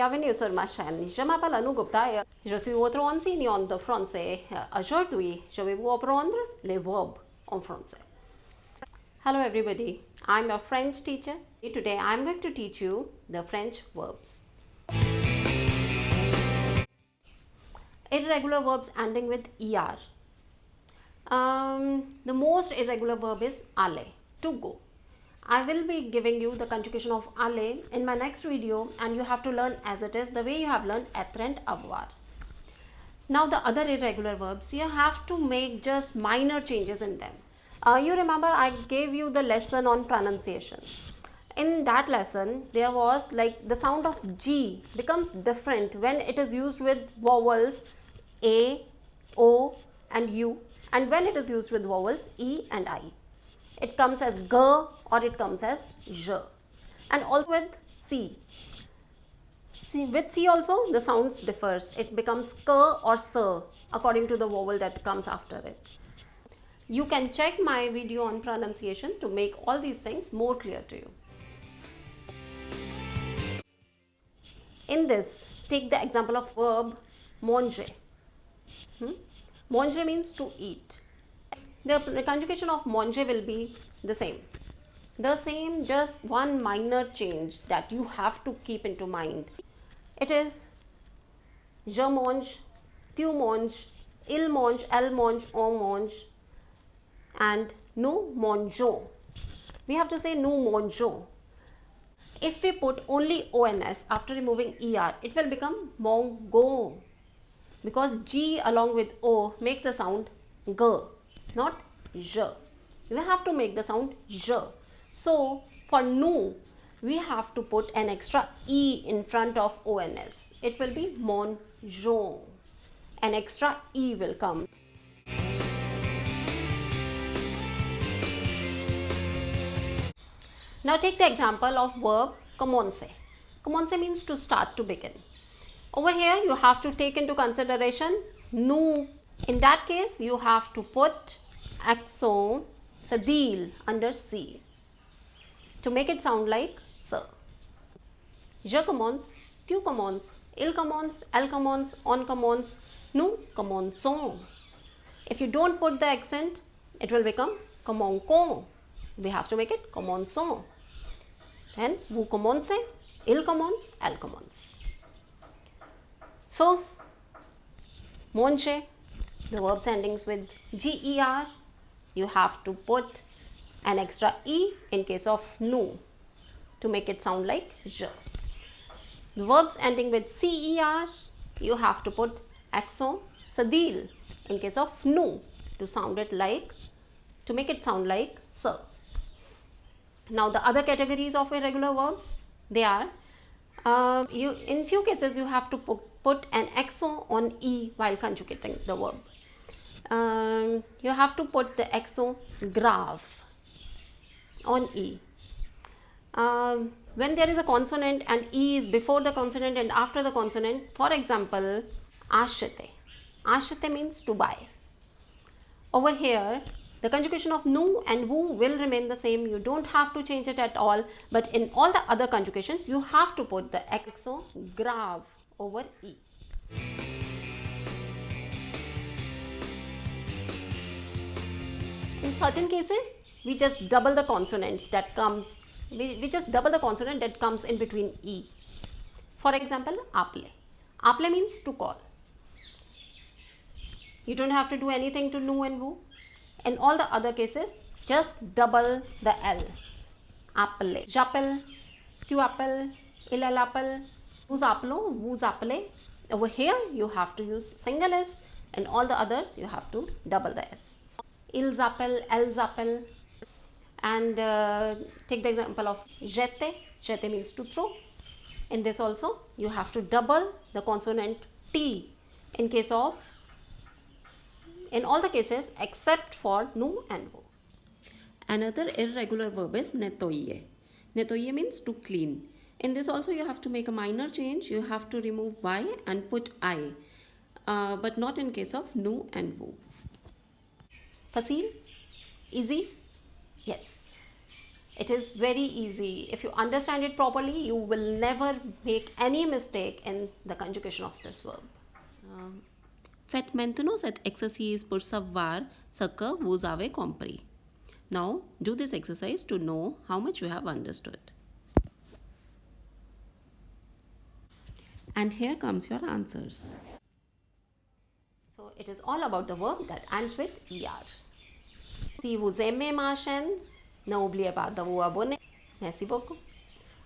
bienvenue sur ma chaîne. Je m'appelle Anu Gupta et je suis votre enseignante de français. Aujourd'hui, je vais vous apprendre les verbes en français. Hello everybody, I'm your French teacher. Today I'm going to teach you the French verbs. Irregular verbs ending with er. The most irregular verb is aller, to go. I will be giving you the conjugation of aller in my next video, and you have to learn as it is, the way you have learned eter and avoir. Now the other irregular verbs, you have to make just minor changes in them. You remember I gave you the lesson on pronunciation. In that lesson, there was like the sound of G becomes different when it is used with vowels A, O and U, and when it is used with vowels E and I. It comes as G or it comes as J. And also with C. With C also the sounds differs. It becomes K or S according to the vowel that comes after it. You can check my video on pronunciation to make all these things more clear to you. In this, take the example of verb manger. Manger means to eat. The conjugation of manger will be the same. The same, just one minor change that you have to keep into mind. It is je mange, tu manges, il mange, elle mange, on mange, and nous mangeons. We have to say nous mangeons. If we put only ons after removing er, it will become mongo, because G along with O makes the sound G, not J. We have to make the sound J. So for nous, we have to put an extra E in front of ons. It will be mangeons. An extra E will come. Now take the example of verb commencer. Commencer means to start, to begin. Over here you have to take into consideration nous. In that case you have to put accent sadil under C to make it sound like sir. Je commence, tu commences, il commence, elle commence, on commence, nous commençons. If you don't put the accent, it will become commençons. We have to make it commençons. Then vous commencez, il commence, elle commence. So manger, the verbs endings with ger, you have to put an extra E in case of nous to make it sound like je. The verbs ending with cer, you have to put accent sadil in case of nous to sound it like, to make it sound like sir. Now the other categories of irregular verbs, they are, in few cases you have to put an accent on E while conjugating the verb. You have to put the accent grave on E. When there is a consonant and E is before the consonant and after the consonant, for example, acheter. Acheter means to buy. Over here, the conjugation of nous and vous will remain the same. You don't have to change it at all. But in all the other conjugations, you have to put the accent grave over E. In certain cases, we just double the consonants that comes, we just double the consonant that comes in between E. For example, appeler. Appeler means to call. You don't have to do anything to nous and vous. In all the other cases, just double the L. Appeler. J'appelle, tu appelles, il elle appelle, nous appelons, vous appelez. Over here, you have to use single S, and all the others, you have to double the S. Ils appellent, elles appellent. And take the example of jeter. Jeter means to throw. In this also, you have to double the consonant T in case of, in all the cases except for nous and vous. Another irregular verb is nettoyer. Nettoyer means to clean. In this also you have to make a minor change. You have to remove Y and put I, but not in case of nous and vous. Facile? Easy? Yes. It is very easy. If you understand it properly, you will never make any mistake in the conjugation of this verb. Fetmentonos et exercise por savoir ce que vous avez compris. Now, do this exercise to know how much you have understood. And here comes your answers. So it is all about the verb that ends with er. Si vous aimez ma chaîne, n'oubliez pas de vous abonner. Merci beaucoup.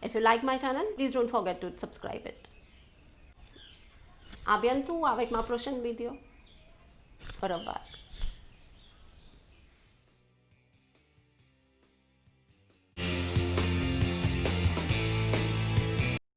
If you like my channel, please don't forget to subscribe it. À bientôt avec ma prochaine vidéo. Au revoir.